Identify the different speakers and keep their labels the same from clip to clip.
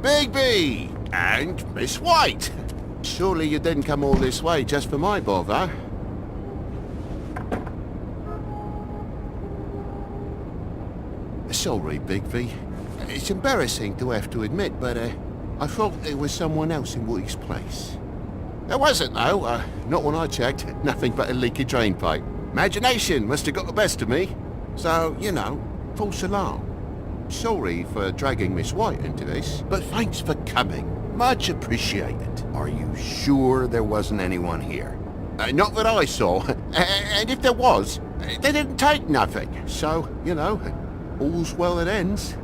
Speaker 1: Bigby! And Miss White! Surely you didn't come all this way just for my bother? Sorry, Bigby. It's embarrassing to have to admit, but I thought there was someone else in Woody's place. There wasn't, though. Not when I checked. Nothing but a leaky drain pipe. Imagination must have got the best of me. So, you know, false alarm. Sorry for dragging Miss White into this, but thanks for coming. Much appreciated.
Speaker 2: Are you sure there wasn't anyone here?
Speaker 1: Not that I saw. And if there was, they didn't take nothing. So, you know, all's well that ends.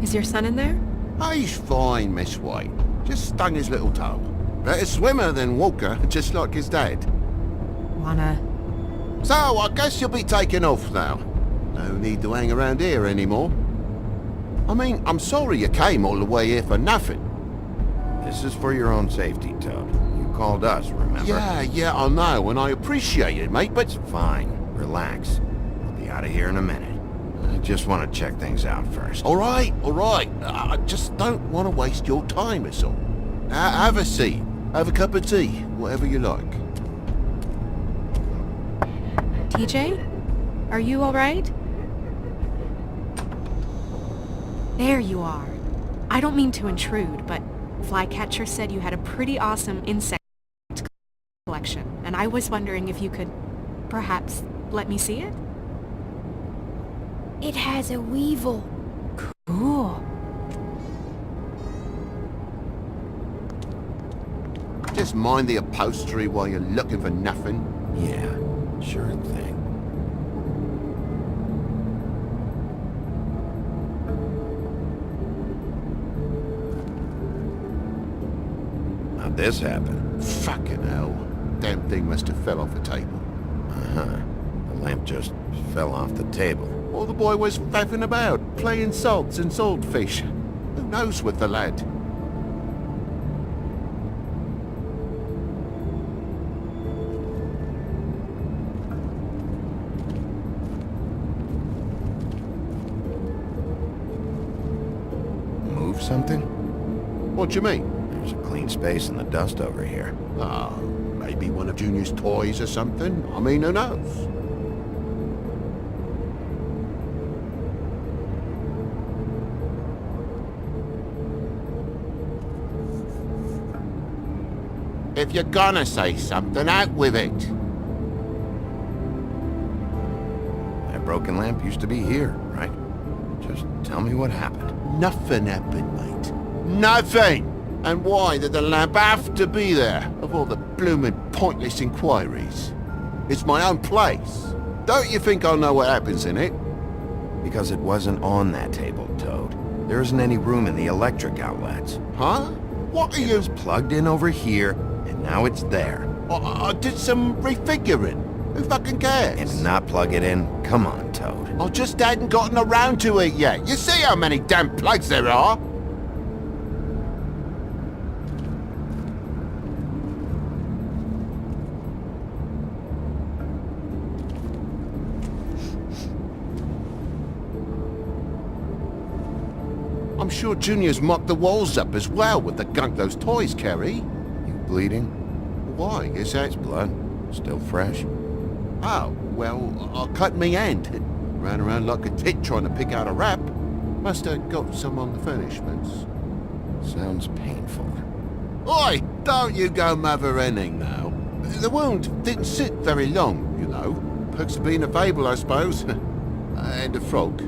Speaker 3: Is your son in there?
Speaker 1: He's fine, Miss White. Just stung his little toe. Better swimmer than Walker, just like his dad.
Speaker 3: Wanna...
Speaker 1: So, I guess you'll be taking off now. No need to hang around here anymore. I mean, I'm sorry you came all the way here for nothing.
Speaker 2: This is for your own safety, Toad. You called us, remember?
Speaker 1: Yeah, I know, and I appreciate it, mate, but...
Speaker 2: Fine. Relax. We'll be out of here in a minute. I just want to check things out first.
Speaker 1: All right. I just don't want to waste your time, that's all. Have a seat. Have a cup of tea. Whatever you like.
Speaker 3: TJ? Are you alright? There you are. I don't mean to intrude, but Flycatcher said you had a pretty awesome insect collection, and I was wondering if you could, perhaps, let me see it?
Speaker 4: It has a weevil.
Speaker 3: Cool.
Speaker 1: Just mind the upholstery while you're looking for nothing.
Speaker 2: Yeah, sure thing. How'd this happen?
Speaker 1: Fucking hell. Damn thing must have fell off the table.
Speaker 2: Uh-huh. The lamp just fell off the table.
Speaker 1: Or the boy was faffing about, playing salts and saltfish. Who knows with the lad?
Speaker 2: Move something?
Speaker 1: What do you mean?
Speaker 2: There's a clean space in the dust over here.
Speaker 1: Oh, maybe one of Junior's toys or something? I mean, who knows? If you're gonna say something, out with it.
Speaker 2: That broken lamp used to be here, right? Just tell me what happened.
Speaker 1: Nothing happened, mate. Nothing! And why did the lamp have to be there, of all the blooming pointless inquiries? It's my own place. Don't you think I'll know what happens in it?
Speaker 2: Because it wasn't on that table, Toad. There isn't any room in the electric outlets.
Speaker 1: Huh? What are
Speaker 2: It
Speaker 1: you...
Speaker 2: was plugged in over here, and now it's there.
Speaker 1: I did some refiguring. Who fucking cares?
Speaker 2: And to not plug it in? Come on, Toad.
Speaker 1: I just hadn't gotten around to it yet. You see how many damn plugs there are? I'm sure Junior's mocked the walls up as well with the gunk those toys carry.
Speaker 2: You bleeding?
Speaker 1: Why? Is that...
Speaker 2: It's blood. Still fresh.
Speaker 1: Oh, well, I cut me hand. Ran around like a tit trying to pick out a wrap. Must have got some on the furnishments.
Speaker 2: Sounds painful.
Speaker 1: Oi! Don't you go mother-henning now. The wound didn't sit very long, you know. Perks of being a fable, I suppose. And a frog.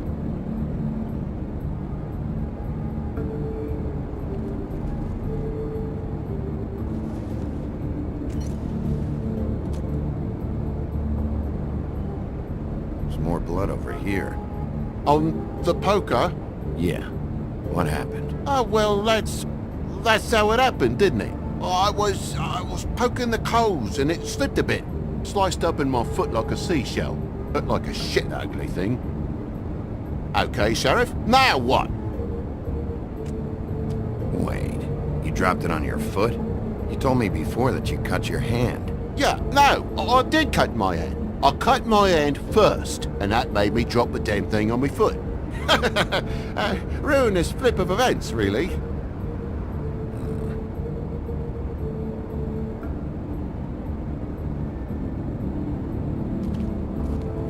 Speaker 2: There's more blood over here.
Speaker 1: On the poker?
Speaker 2: Yeah. What happened?
Speaker 1: Oh, well, that's how it happened, didn't it? I was poking the coals and it slipped a bit. Sliced up in my foot like a seashell. Looked like a shit ugly thing. Okay, Sheriff, now what?
Speaker 2: Wait. You dropped it on your foot? You told me before that you cut your hand.
Speaker 1: Yeah, no, I did cut my hand. I cut my hand first, and that made me drop the damn thing on my foot. Ruinous flip of events, really.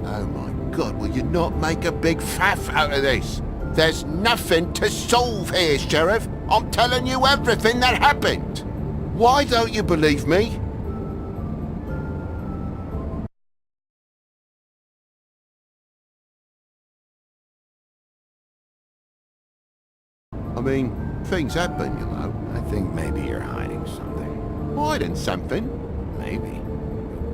Speaker 1: Oh my God, will you not make a big faff out of this? There's nothing to solve here, Sheriff. I'm telling you everything that happened. Why don't you believe me? I mean, things happen, you know.
Speaker 2: I think maybe you're hiding something.
Speaker 1: Hiding something?
Speaker 2: Maybe.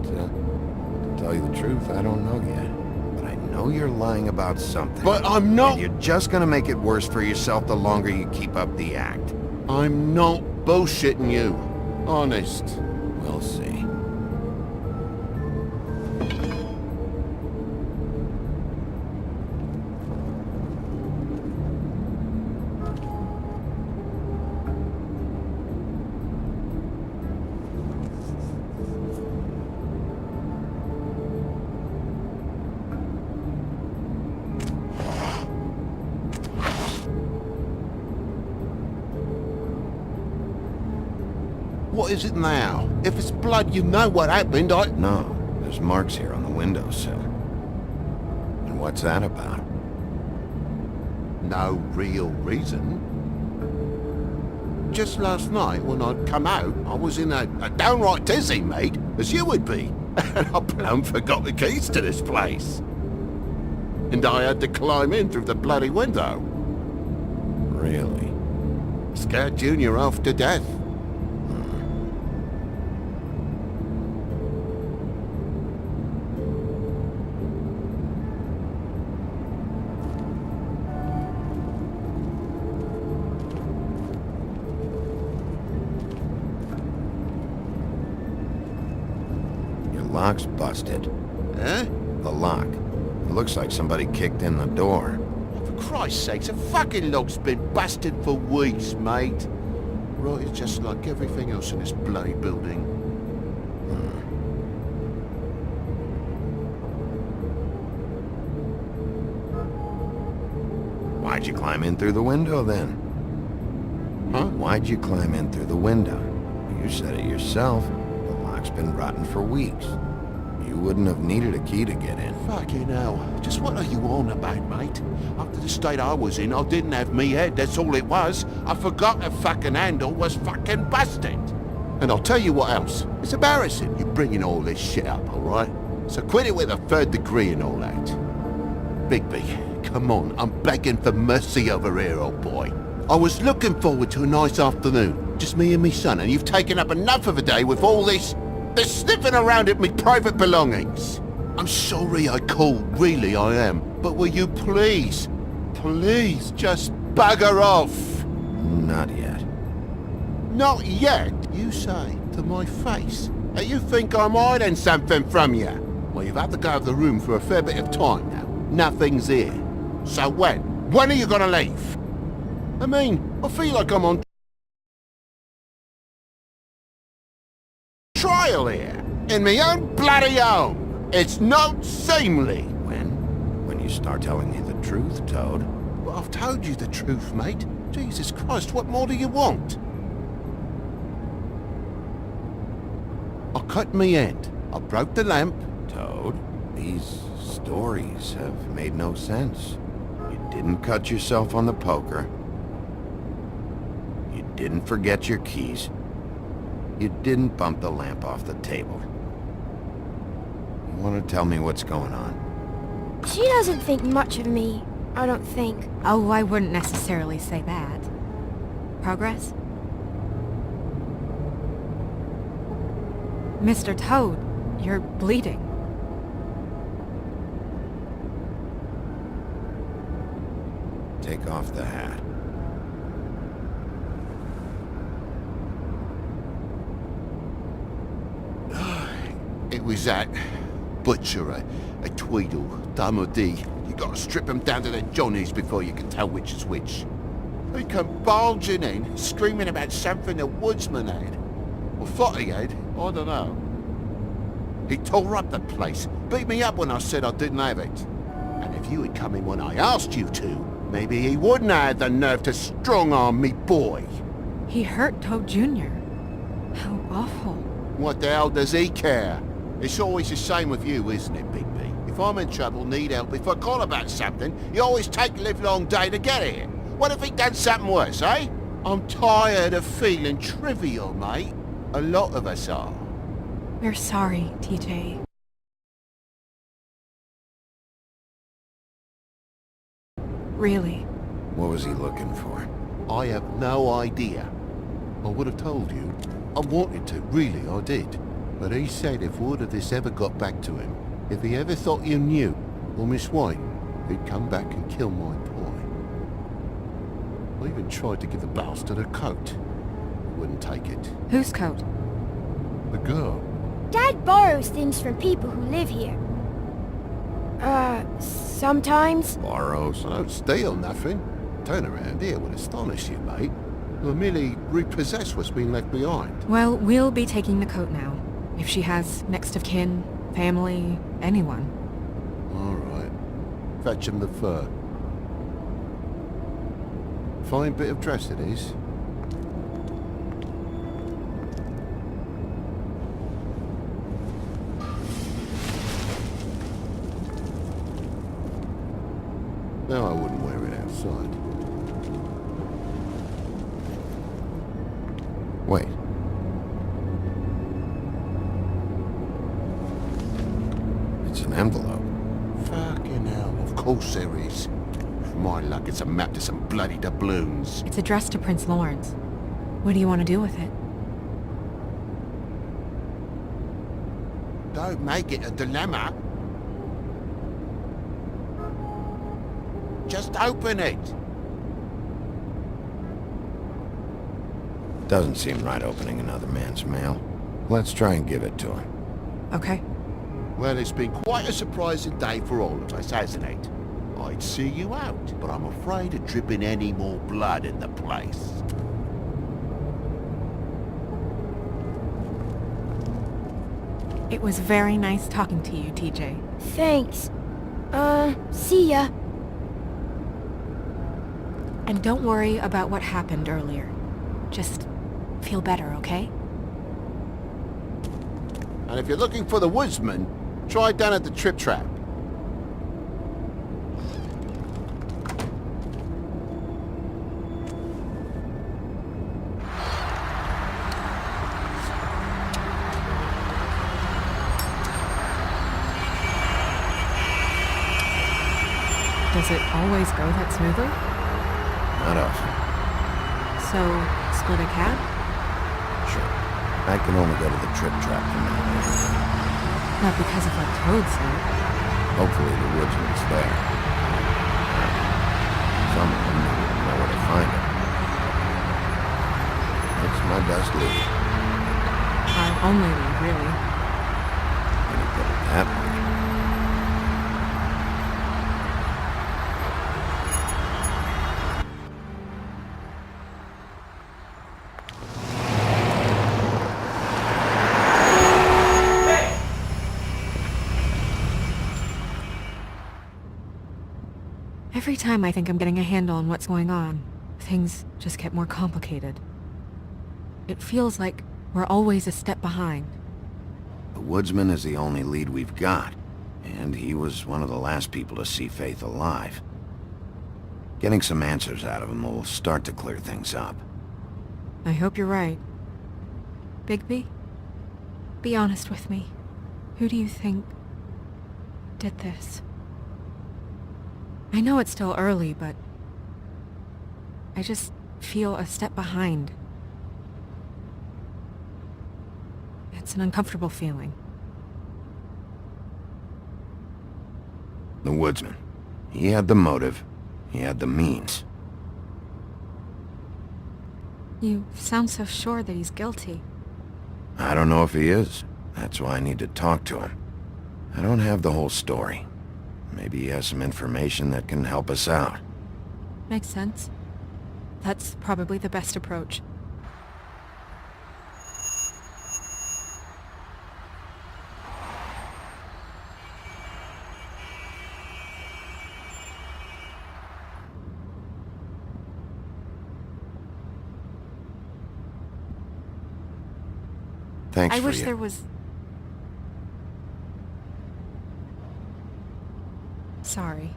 Speaker 2: But, to tell you the truth, I don't know yet. But I know you're lying about something.
Speaker 1: But I'm not...
Speaker 2: And you're just gonna make it worse for yourself the longer you keep up the act.
Speaker 1: I'm not bullshitting you. Honest.
Speaker 2: We'll see.
Speaker 1: What is it now? If it's blood, you know what happened.
Speaker 2: No, there's marks here on the windowsill. And what's that about?
Speaker 1: No real reason. Just last night, when I'd come out, I was in a downright dizzy, mate, as you would be. And I plumb forgot the keys to this place. And I had to climb in through the bloody window.
Speaker 2: Really?
Speaker 1: Scared Junior off to death.
Speaker 2: Lock's busted.
Speaker 1: Eh?
Speaker 2: The lock. It looks like somebody kicked in the door.
Speaker 1: For Christ's sakes, a fucking lock's been busted for weeks, mate. Right, it's just like everything else in this bloody building.
Speaker 2: Why'd you climb in through the window then?
Speaker 1: Huh?
Speaker 2: Why'd you climb in through the window? You said it yourself. The lock's been rotten for weeks. You wouldn't have needed a key to get in.
Speaker 1: Fucking hell. Just what are you on about, mate? After the state I was in, I didn't have me head, that's all it was. I forgot the fucking handle was fucking busted. And I'll tell you what else. It's embarrassing you bringing all this shit up, alright? So quit it with a third degree and all that. Bigby, come on, I'm begging for mercy over here, old boy. I was looking forward to a nice afternoon. Just me and me son, and you've taken up enough of a day with all this sniffing around at me private belongings. I'm sorry I called, really I am. But will you please just bugger off?
Speaker 2: Not yet.
Speaker 1: Not yet, you say, to my face. And you think I'm hiding something from you? Well, you've had to go out of the room for a fair bit of time now. Nothing's here. So when? When are you gonna leave? I mean, I feel like I'm on trial here. In my own bloody home. It's not seemly.
Speaker 2: When you start telling me the truth, Toad.
Speaker 1: Well, I've told you the truth, mate. Jesus Christ, what more do you want? I cut me end. I broke the lamp.
Speaker 2: Toad, these stories have made no sense. You didn't cut yourself on the poker. You didn't forget your keys. You didn't bump the lamp off the table. You want to tell me what's going on?
Speaker 4: She doesn't think much of me, I don't think.
Speaker 3: Oh, I wouldn't necessarily say that. Progress? Mr. Toad, you're bleeding.
Speaker 2: Take off the hat.
Speaker 1: It was that butcher, a Tweedle, Dumody. You gotta strip them down to their johnnies before you can tell which is which. He come bulging in, screaming about something the woodsman had. Or thought he had, I don't know. He tore up the place, beat me up when I said I didn't have it. And if you had come in when I asked you to, maybe he wouldn't have had the nerve to strong-arm me boy.
Speaker 3: He hurt Toad Jr. How awful.
Speaker 1: What the hell does he care? It's always the same with you, isn't it, Bigby? If I'm in trouble, need help, if I call about something, you always take the livelong day to get here. What if he done something worse, eh? I'm tired of feeling trivial, mate. A lot of us are.
Speaker 3: We're sorry, TJ. Really.
Speaker 2: What was he looking for?
Speaker 1: I have no idea. I would have told you. I wanted to, really, I did. But he said if word of this ever got back to him, if he ever thought you knew, or Miss White, he'd come back and kill my boy. I even tried to give the bastard a coat. He wouldn't take it.
Speaker 3: Whose coat?
Speaker 1: The girl.
Speaker 4: Dad borrows things from people who live here. Sometimes.
Speaker 2: Borrows?
Speaker 1: I don't steal nothing. Turn around here would astonish you, mate. You'll merely repossess what's been left behind.
Speaker 3: Well, we'll be taking the coat now. If she has next of kin, family, anyone.
Speaker 1: All right. Fetch him the fur. Fine bit of dress it is. No, I wouldn't wear it outside.
Speaker 2: Wait. It's an envelope.
Speaker 1: Fucking hell, of course there is. For my luck, it's a map to some bloody doubloons.
Speaker 3: It's addressed to Prince Lawrence. What do you want to do with it?
Speaker 1: Don't make it a dilemma. Just open it.
Speaker 2: Doesn't seem right opening another man's mail. Let's try and give it to him.
Speaker 3: Okay.
Speaker 1: Well, it's been quite a surprising day for all of us, hasn't it? I'd see you out, but I'm afraid of dripping any more blood in the place.
Speaker 3: It was very nice talking to you, TJ.
Speaker 4: Thanks. See ya.
Speaker 3: And don't worry about what happened earlier. Just feel better, okay?
Speaker 1: And if you're looking for the woodsman, try down at the Trip Trap.
Speaker 3: Does it always go that smoothly?
Speaker 2: Not often.
Speaker 3: So, split a cab?
Speaker 2: Sure. I can only go to the Trip Trap from now on.
Speaker 3: Not because of what Toad said.
Speaker 2: Hopefully the woodsman's there. Some of them wouldn't know where to find him. It's my best lead.
Speaker 3: Our only lead, really.
Speaker 2: When you put it that way.
Speaker 3: Every time I think I'm getting a handle on what's going on, things just get more complicated. It feels like we're always a step behind.
Speaker 2: The woodsman is the only lead we've got, and he was one of the last people to see Faith alive. Getting some answers out of him will start to clear things up.
Speaker 3: I hope you're right. Bigby, be honest with me. Who do you think did this? I know it's still early, but I just feel a step behind. It's an uncomfortable feeling.
Speaker 2: The woodsman. He had the motive. He had the means.
Speaker 3: You sound so sure that he's guilty.
Speaker 2: I don't know if he is. That's why I need to talk to him. I don't have the whole story. Maybe he has some information that can help us out.
Speaker 3: Makes sense. That's probably the best approach.
Speaker 2: Thanks
Speaker 3: I
Speaker 2: for
Speaker 3: wish
Speaker 2: you.
Speaker 3: there was... Sorry.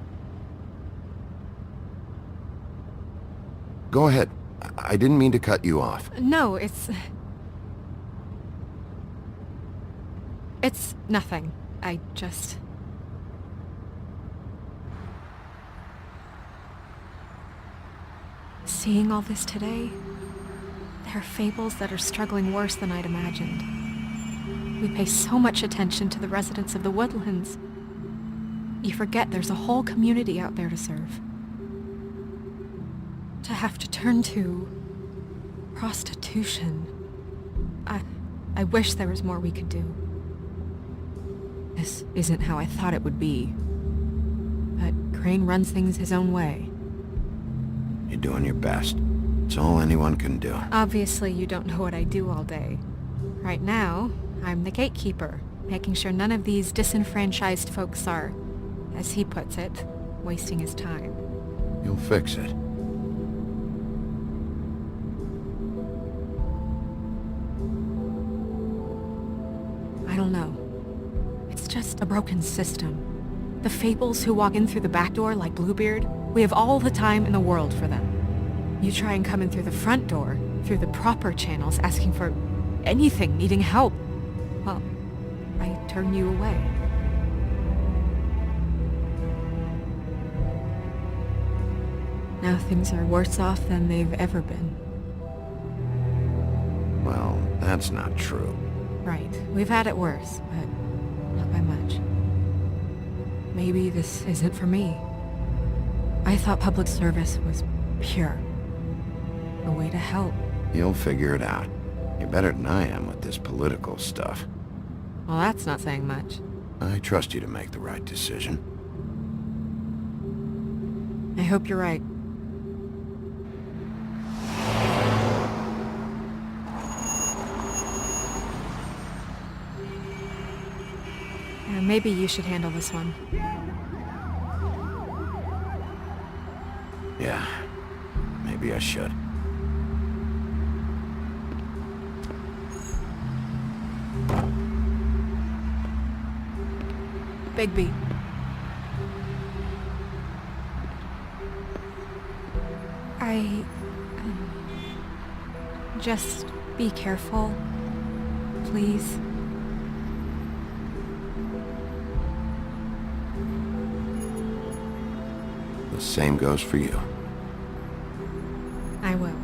Speaker 2: Go ahead. I didn't mean to cut you off.
Speaker 3: No, It's nothing. I just... Seeing all this today, there are fables that are struggling worse than I'd imagined. We pay so much attention to the residents of the woodlands. You forget there's a whole community out there to serve. To have to turn to prostitution. I wish there was more we could do. This isn't how I thought it would be. But Crane runs things his own way.
Speaker 2: You're doing your best. It's all anyone can do.
Speaker 3: Obviously, you don't know what I do all day. Right now, I'm the gatekeeper, making sure none of these disenfranchised folks are, as he puts it, wasting his time.
Speaker 2: You'll fix it.
Speaker 3: I don't know. It's just a broken system. The fables who walk in through the back door like Bluebeard, we have all the time in the world for them. You try and come in through the front door, through the proper channels, asking for anything, needing help. Well, I turn you away. Now things are worse off than they've ever been.
Speaker 2: Well, that's not true.
Speaker 3: Right. We've had it worse, but not by much. Maybe this isn't for me. I thought public service was pure. A way to help.
Speaker 2: You'll figure it out. You're better than I am with this political stuff.
Speaker 3: Well, that's not saying much.
Speaker 2: I trust you to make the right decision.
Speaker 3: I hope you're right. Maybe you should handle this one.
Speaker 2: Yeah, maybe I should.
Speaker 3: Bigby. Just be careful, please.
Speaker 2: The same goes for you.
Speaker 3: I will.